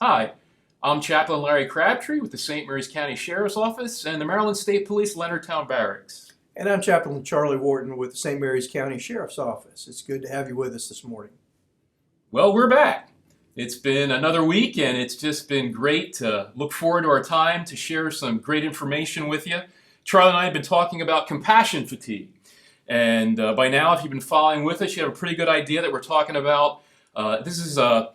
Hi, I'm Chaplain Larry Crabtree with the St. Mary's County Sheriff's Office and the Maryland State Police Leonardtown Barracks. And I'm Chaplain Charlie Wharton with the St. Mary's County Sheriff's Office. It's good to have you with us this morning. Well, we're back. It's been another week and it's just been great to look forward to our time to share some great information with you. Charlie and I have been talking about compassion fatigue. And by now, if you've been following with us, you have a pretty good idea that we're talking about. This is an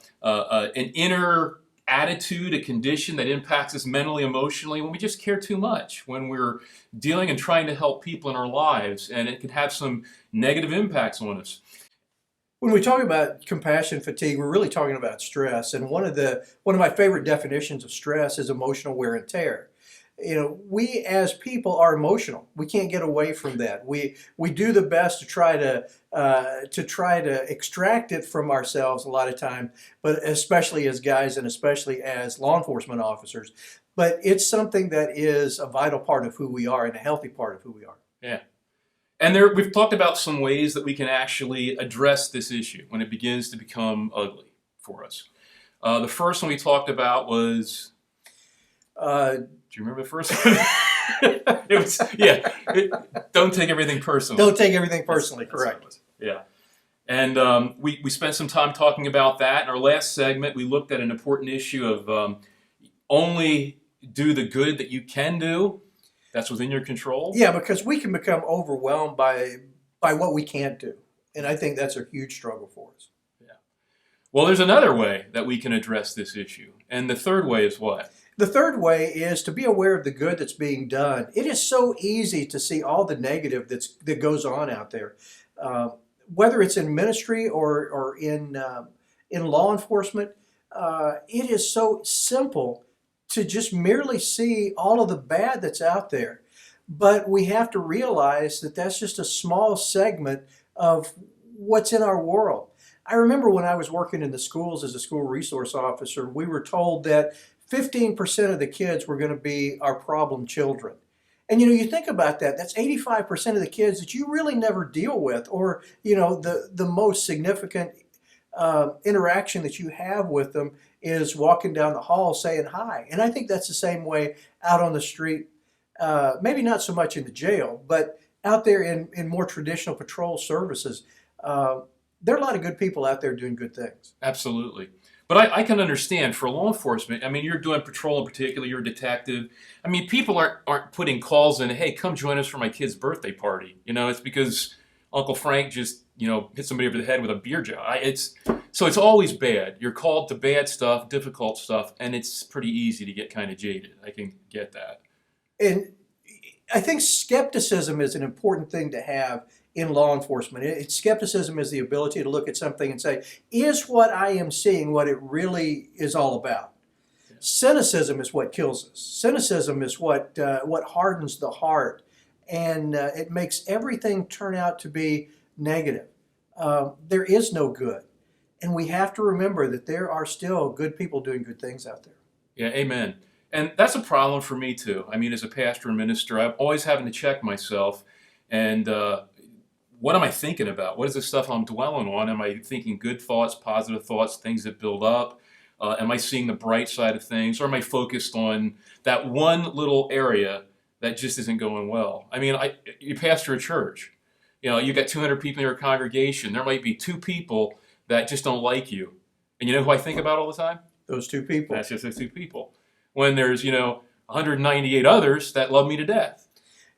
inner attitude, a condition that impacts us mentally, emotionally, when we just care too much, when we're dealing and trying to help people in our lives, and it can have some negative impacts on us. When we talk about compassion fatigue, we're really talking about stress. And one of my favorite definitions of stress is emotional wear and tear. We as people are emotional. We can't get away from that. We do the best to try to extract it from ourselves a lot of time, but especially as guys and especially as law enforcement officers. But it's something that is a vital part of who we are and a healthy part of who we are. Yeah. And we've talked about some ways that we can actually address this issue when it begins to become ugly for us. The first one we talked about was, do you remember the first one? It was, yeah, don't take everything personally. Don't take everything personally, That's what it correct. was. Yeah. And we spent some time talking about that. In our last segment, we looked at an important issue of only do the good that you can do. That's within your control. Yeah, because we can become overwhelmed by what we can't do. And I think that's a huge struggle for us. Yeah. Well, there's another way that we can address this issue. And the third way is what? The third way is to be aware of the good that's being done. It is so easy to see all the negative that goes on out there, whether it's in ministry or in law enforcement. It is so simple to just merely see all of the bad that's out there. But we have to realize that that's just a small segment of what's in our world. I remember when I was working in the schools as a school resource officer, we were told that 15% of the kids were going to be our problem children. And you think about that, that's 85% of the kids that you really never deal with, or the most significant interaction that you have with them is walking down the hall saying hi. And I think that's the same way out on the street, maybe not so much in the jail, but out there in more traditional patrol services. There are a lot of good people out there doing good things. Absolutely. But I can understand for law enforcement, I mean, you're doing patrol in particular, you're a detective. I mean, people aren't putting calls in, hey, come join us for my kid's birthday party. It's because Uncle Frank just, hit somebody over the head with a beer jar. So it's always bad. You're called to bad stuff, difficult stuff, and it's pretty easy to get kind of jaded. I can get that. And I think skepticism is an important thing to have in law enforcement. Skepticism is the ability to look at something and say, is what I am seeing what it really is all about? Yeah. Cynicism is what kills us. Cynicism is what hardens the heart, and it makes everything turn out to be negative. There is no good. And we have to remember that there are still good people doing good things out there. Yeah, amen. And that's a problem for me too. I mean, as a pastor and minister, I'm always having to check myself and what am I thinking about? What is the stuff I'm dwelling on? Am I thinking good thoughts, positive thoughts, things that build up? Am I seeing the bright side of things? Or am I focused on that one little area that just isn't going well? I mean, you pastor a church. You got 200 people in your congregation. There might be 2 people that just don't like you. And you know who I think about all the time? Those 2 people. That's just those 2 people. When there's, 198 others that love me to death.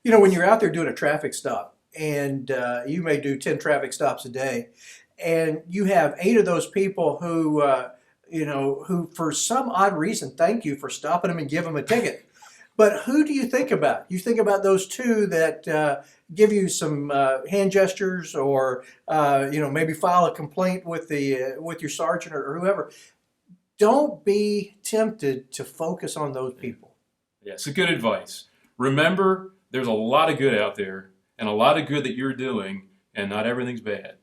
When you're out there doing a traffic stop, and you may do 10 traffic stops a day, and you have 8 of those people who for some odd reason thank you for stopping them and give them a ticket. But who do you think about? You think about those 2 that give you some hand gestures, or maybe file a complaint with your sergeant or whoever. Don't be tempted to focus on those people. Yeah, so good advice. Remember, there's a lot of good out there, and a lot of good that you're doing, and not everything's bad.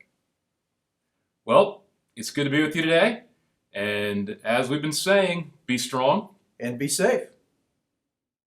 Well, it's good to be with you today, and as we've been saying, be strong And be safe.